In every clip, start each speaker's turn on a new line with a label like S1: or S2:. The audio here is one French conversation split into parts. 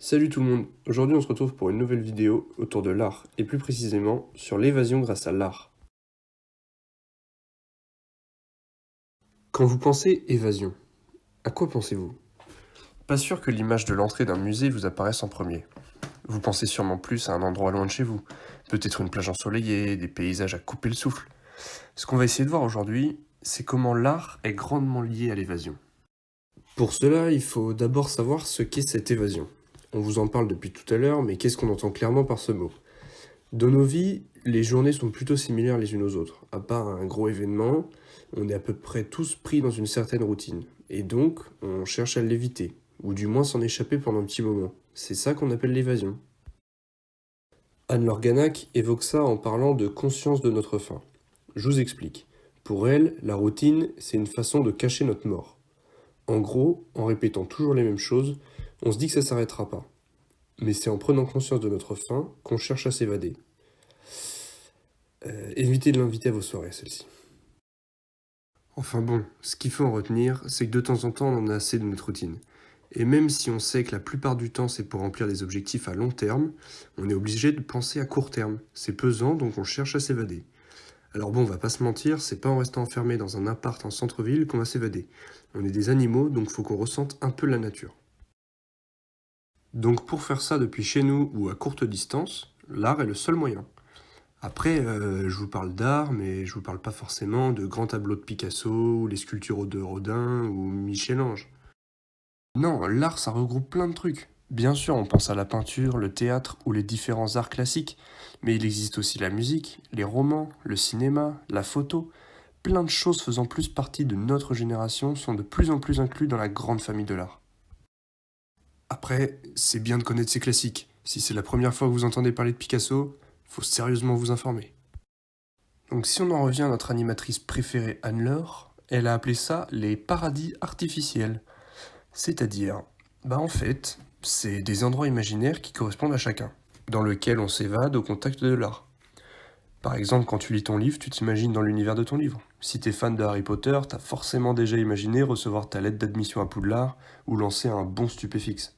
S1: Salut tout le monde, aujourd'hui on se retrouve pour une nouvelle vidéo autour de l'art, et plus précisément sur l'évasion grâce à l'art. Quand vous pensez évasion, à quoi pensez-vous? Pas sûr que l'image de l'entrée d'un musée vous apparaisse en premier. Vous pensez sûrement plus à un endroit loin de chez vous, peut-être une plage ensoleillée, des paysages à couper le souffle. Ce qu'on va essayer de voir aujourd'hui, c'est comment l'art est grandement lié à l'évasion. Pour cela, il faut d'abord savoir ce qu'est cette évasion. On vous en parle depuis tout à l'heure, mais qu'est-ce qu'on entend clairement par ce mot? Dans nos vies, les journées sont plutôt similaires les unes aux autres. À part un gros événement, on est à peu près tous pris dans une certaine routine. Et donc, on cherche à l'éviter, ou du moins s'en échapper pendant un petit moment. C'est ça qu'on appelle l'évasion. Anne Lorganac évoque ça en parlant de conscience de notre faim. Je vous explique. Pour elle, la routine, c'est une façon de cacher notre mort. En gros, en répétant toujours les mêmes choses, on se dit que ça s'arrêtera pas. Mais c'est en prenant conscience de notre faim qu'on cherche à s'évader. Évitez de l'inviter à vos soirées, celle-ci. Enfin bon, ce qu'il faut en retenir, c'est que de temps en temps, on en a assez de notre routine. Et même si on sait que la plupart du temps, c'est pour remplir des objectifs à long terme, on est obligé de penser à court terme. C'est pesant, donc on cherche à s'évader. Alors bon, on va pas se mentir, c'est pas en restant enfermé dans un appart en centre-ville qu'on va s'évader. On est des animaux, donc faut qu'on ressente un peu la nature. Donc pour faire ça depuis chez nous ou à courte distance, l'art est le seul moyen. Après, je vous parle d'art, mais je vous parle pas forcément de grands tableaux de Picasso, ou les sculptures de Rodin, ou Michel-Ange. Non, l'art, ça regroupe plein de trucs. Bien sûr, on pense à la peinture, le théâtre ou les différents arts classiques, mais il existe aussi la musique, les romans, le cinéma, la photo. Plein de choses faisant plus partie de notre génération sont de plus en plus inclus dans la grande famille de l'art. Après, c'est bien de connaître ces classiques. Si c'est la première fois que vous entendez parler de Picasso, faut sérieusement vous informer. Donc si on en revient à notre animatrice préférée Anne-Laure, elle a appelé ça les paradis artificiels. C'est-à-dire, en fait, c'est des endroits imaginaires qui correspondent à chacun, dans lesquels on s'évade au contact de l'art. Par exemple, quand tu lis ton livre, tu t'imagines dans l'univers de ton livre. Si t'es fan de Harry Potter, t'as forcément déjà imaginé recevoir ta lettre d'admission à Poudlard ou lancer un bon stupéfixe.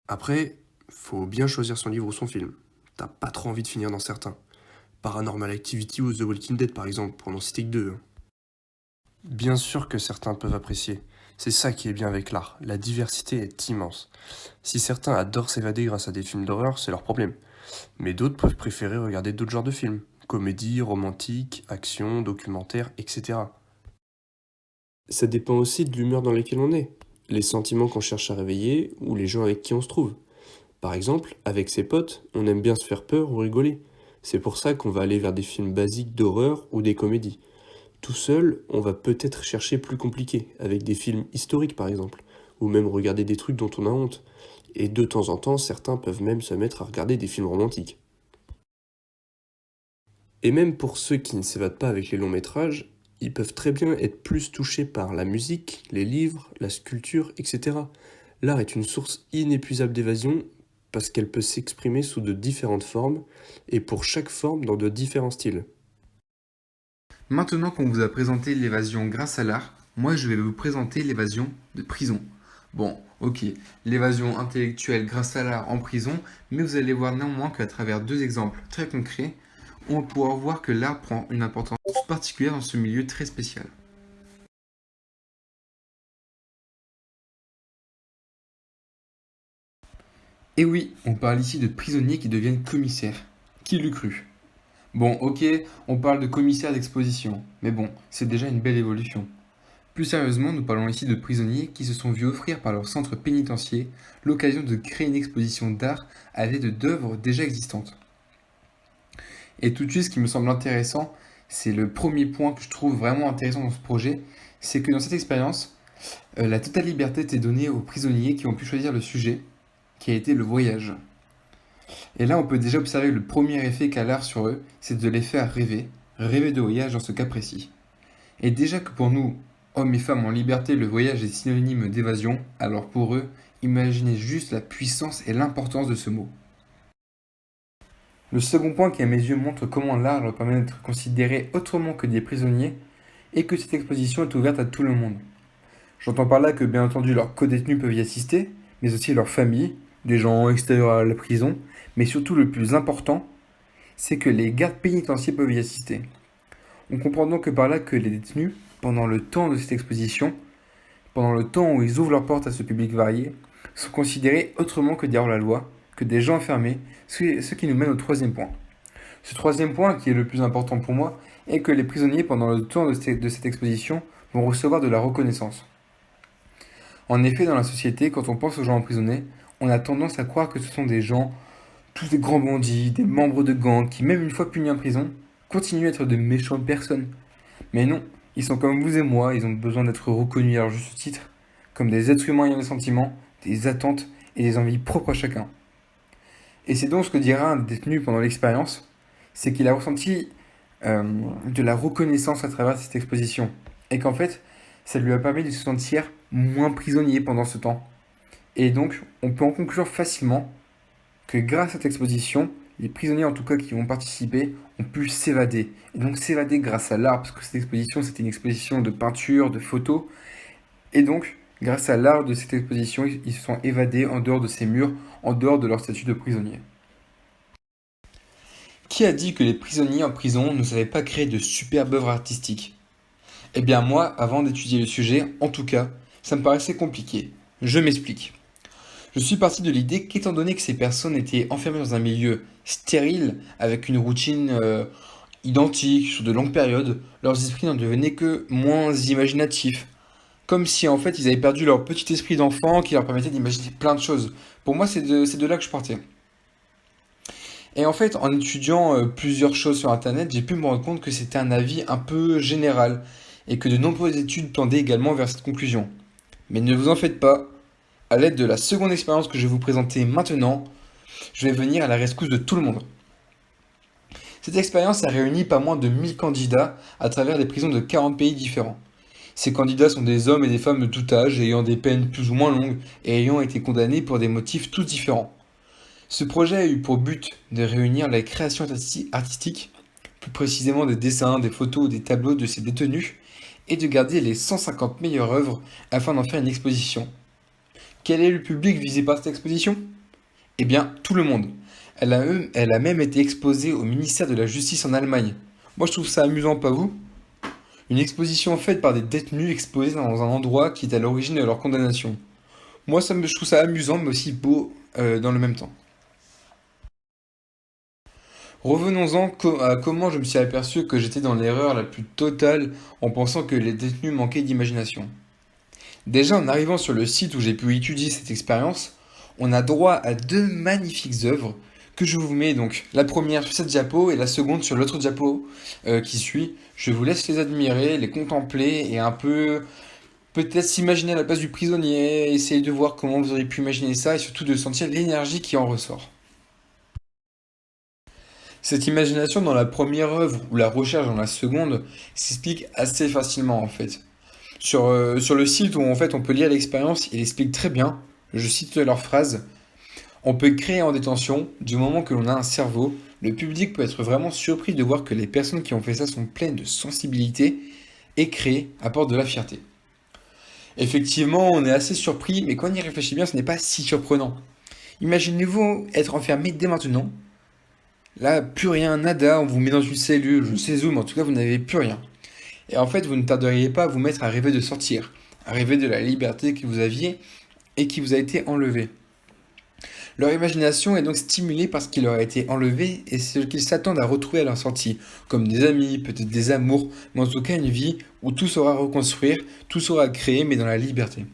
S1: Après, faut bien choisir son livre ou son film. T'as pas trop envie de finir dans certains. Paranormal Activity ou The Walking Dead par exemple, pour n'en citer que deux. Bien sûr que certains peuvent apprécier. C'est ça qui est bien avec l'art. La diversité est immense. Si certains adorent s'évader grâce à des films d'horreur, c'est leur problème. Mais d'autres peuvent préférer regarder d'autres genres de films. Comédie, romantique, action, documentaire, etc. Ça dépend aussi de l'humeur dans laquelle on est, les sentiments qu'on cherche à réveiller ou les gens avec qui on se trouve. Par exemple, avec ses potes, on aime bien se faire peur ou rigoler. C'est pour ça qu'on va aller vers des films basiques d'horreur ou des comédies. Tout seul, on va peut-être chercher plus compliqué, avec des films historiques par exemple, ou même regarder des trucs dont on a honte. Et de temps en temps, certains peuvent même se mettre à regarder des films romantiques. Et même pour ceux qui ne s'évadent pas avec les longs métrages, ils peuvent très bien être plus touchés par la musique, les livres, la sculpture, etc. L'art est une source inépuisable d'évasion parce qu'elle peut s'exprimer sous de différentes formes et pour chaque forme dans de différents styles.
S2: Maintenant qu'on vous a présenté l'évasion grâce à l'art, moi je vais vous présenter l'évasion de prison. Bon, ok, l'évasion intellectuelle grâce à l'art en prison, mais vous allez voir néanmoins qu'à travers deux exemples très concrets, on va pouvoir voir que l'art prend une importance particulière dans ce milieu très spécial. Et oui, on parle ici de prisonniers qui deviennent commissaires. Qui l'eût cru? Bon, ok, on parle de commissaires d'exposition, mais bon, c'est déjà une belle évolution. Plus sérieusement, nous parlons ici de prisonniers qui se sont vus offrir par leur centre pénitentiaire l'occasion de créer une exposition d'art à l'aide d'œuvres déjà existantes. Et tout de suite, ce qui me semble intéressant, c'est le premier point que je trouve vraiment intéressant dans ce projet, c'est que dans cette expérience, la totale liberté était donnée aux prisonniers qui ont pu choisir le sujet, qui a été le voyage. Et là, on peut déjà observer le premier effet qu'a l'art sur eux, c'est de les faire rêver, rêver de voyage dans ce cas précis. Et déjà que pour nous, hommes et femmes en liberté, le voyage est synonyme d'évasion, alors pour eux, imaginez juste la puissance et l'importance de ce mot. Le second point qui à mes yeux montre comment l'art leur permet d'être considérés autrement que des prisonniers est que cette exposition est ouverte à tout le monde. J'entends par là que bien entendu leurs co-détenus peuvent y assister, mais aussi leurs familles, des gens extérieurs à la prison, mais surtout le plus important, c'est que les gardes pénitentiaires peuvent y assister. On comprend donc que par là que les détenus, pendant le temps de cette exposition, pendant le temps où ils ouvrent leurs portes à ce public varié, sont considérés autrement que des hors-la-loi, que des gens enfermés, ce qui nous mène au troisième point. Ce troisième point, qui est le plus important pour moi, est que les prisonniers, pendant le temps de cette exposition, vont recevoir de la reconnaissance. En effet, dans la société, quand on pense aux gens emprisonnés, on a tendance à croire que ce sont des gens, tous des grands bandits, des membres de gangs, qui, même une fois punis en prison, continuent à être de méchantes personnes. Mais non, ils sont comme vous et moi, ils ont besoin d'être reconnus à leur juste titre, comme des êtres humains ayant des sentiments, des attentes et des envies propres à chacun. Et c'est donc ce que dira un détenu pendant l'expérience, c'est qu'il a ressenti de la reconnaissance à travers cette exposition, et qu'en fait, ça lui a permis de se sentir moins prisonnier pendant ce temps. Et donc, on peut en conclure facilement que grâce à cette exposition, les prisonniers en tout cas qui vont participer ont pu s'évader. Et donc s'évader grâce à l'art, parce que cette exposition c'était une exposition de peinture, de photos. Et donc, grâce à l'art de cette exposition, ils se sont évadés en dehors de ces murs, en dehors de leur statut de prisonnier. Qui a dit que les prisonniers en prison ne savaient pas créer de superbes œuvres artistiques? Eh bien moi, avant d'étudier le sujet, en tout cas, ça me paraissait compliqué. Je m'explique. Je suis parti de l'idée qu'étant donné que ces personnes étaient enfermées dans un milieu stérile, avec une routine identique sur de longues périodes, leurs esprits n'en devenaient que moins imaginatifs. Comme si en fait ils avaient perdu leur petit esprit d'enfant qui leur permettait d'imaginer plein de choses. Pour moi, c'est de là que je partais. Et en fait, en étudiant plusieurs choses sur Internet, j'ai pu me rendre compte que c'était un avis un peu général et que de nombreuses études tendaient également vers cette conclusion. Mais ne vous en faites pas, à l'aide de la seconde expérience que je vais vous présenter maintenant, je vais venir à la rescousse de tout le monde. Cette expérience a réuni pas moins de 1000 candidats à travers des prisons de 40 pays différents. Ces candidats sont des hommes et des femmes de tout âge, ayant des peines plus ou moins longues et ayant été condamnés pour des motifs tous différents. Ce projet a eu pour but de réunir la création artistique, plus précisément des dessins, des photos ou des tableaux de ces détenus, et de garder les 150 meilleures œuvres afin d'en faire une exposition. Quel est le public visé par cette exposition? Eh bien, tout le monde. Elle a même été exposée au ministère de la Justice en Allemagne. Moi, je trouve ça amusant, pas vous? Une exposition faite par des détenus exposés dans un endroit qui est à l'origine de leur condamnation. Moi, je trouve ça amusant, mais aussi beau dans le même temps. Revenons-en à comment je me suis aperçu que j'étais dans l'erreur la plus totale en pensant que les détenus manquaient d'imagination. Déjà, en arrivant sur le site où j'ai pu étudier cette expérience, on a droit à deux magnifiques œuvres que je vous mets donc la première sur cette diapo et la seconde sur l'autre diapo qui suit. Je vous laisse les admirer, les contempler et un peu peut-être s'imaginer à la place du prisonnier, essayer de voir comment vous auriez pu imaginer ça et surtout de sentir l'énergie qui en ressort. Cette imagination dans la première œuvre ou la recherche dans la seconde s'explique assez facilement en fait. Sur le site où en fait on peut lire l'expérience, il explique très bien, je cite leur phrase, on peut créer en détention, du moment que l'on a un cerveau, le public peut être vraiment surpris de voir que les personnes qui ont fait ça sont pleines de sensibilité et créer apporte de la fierté. Effectivement, on est assez surpris, mais quand on y réfléchit bien, ce n'est pas si surprenant. Imaginez-vous être enfermé dès maintenant. Là, plus rien, nada, on vous met dans une cellule, je sais où, mais en tout cas, vous n'avez plus rien. Et en fait, vous ne tarderiez pas à vous mettre à rêver de sortir, à rêver de la liberté que vous aviez et qui vous a été enlevée. Leur imagination est donc stimulée par ce qui leur a été enlevé et ce qu'ils s'attendent à retrouver à leur sortie, comme des amis, peut-être des amours, mais en tout cas une vie où tout sera à reconstruire, tout sera à créer, mais dans la liberté.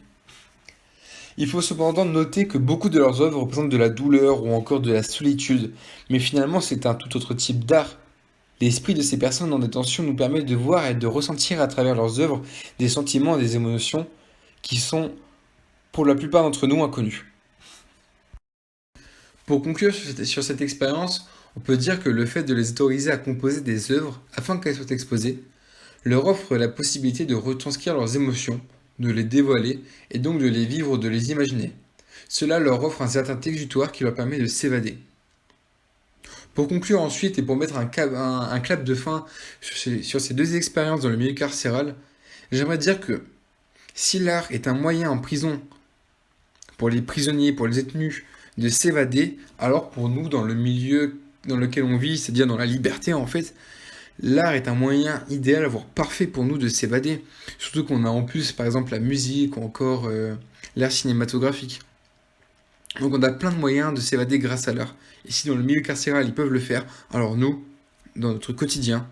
S2: Il faut cependant noter que beaucoup de leurs œuvres représentent de la douleur ou encore de la solitude, mais finalement c'est un tout autre type d'art. L'esprit de ces personnes en détention nous permet de voir et de ressentir à travers leurs œuvres des sentiments et des émotions qui sont, pour la plupart d'entre nous, inconnus. Pour conclure sur cette expérience, on peut dire que le fait de les autoriser à composer des œuvres afin qu'elles soient exposées leur offre la possibilité de retranscrire leurs émotions, de les dévoiler et donc de les vivre ou de les imaginer. Cela leur offre un certain exutoire qui leur permet de s'évader. Pour conclure ensuite et pour mettre un clap de fin sur ces deux expériences dans le milieu carcéral, j'aimerais dire que si l'art est un moyen en prison pour les prisonniers, pour les détenus, de s'évader, alors pour nous, dans le milieu dans lequel on vit, c'est-à-dire dans la liberté en fait, l'art est un moyen idéal, voire parfait pour nous de s'évader. Surtout qu'on a en plus, par exemple, la musique ou encore l'art cinématographique. Donc on a plein de moyens de s'évader grâce à l'art. Et si dans le milieu carcéral ils peuvent le faire, alors nous, dans notre quotidien,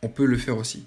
S2: on peut le faire aussi.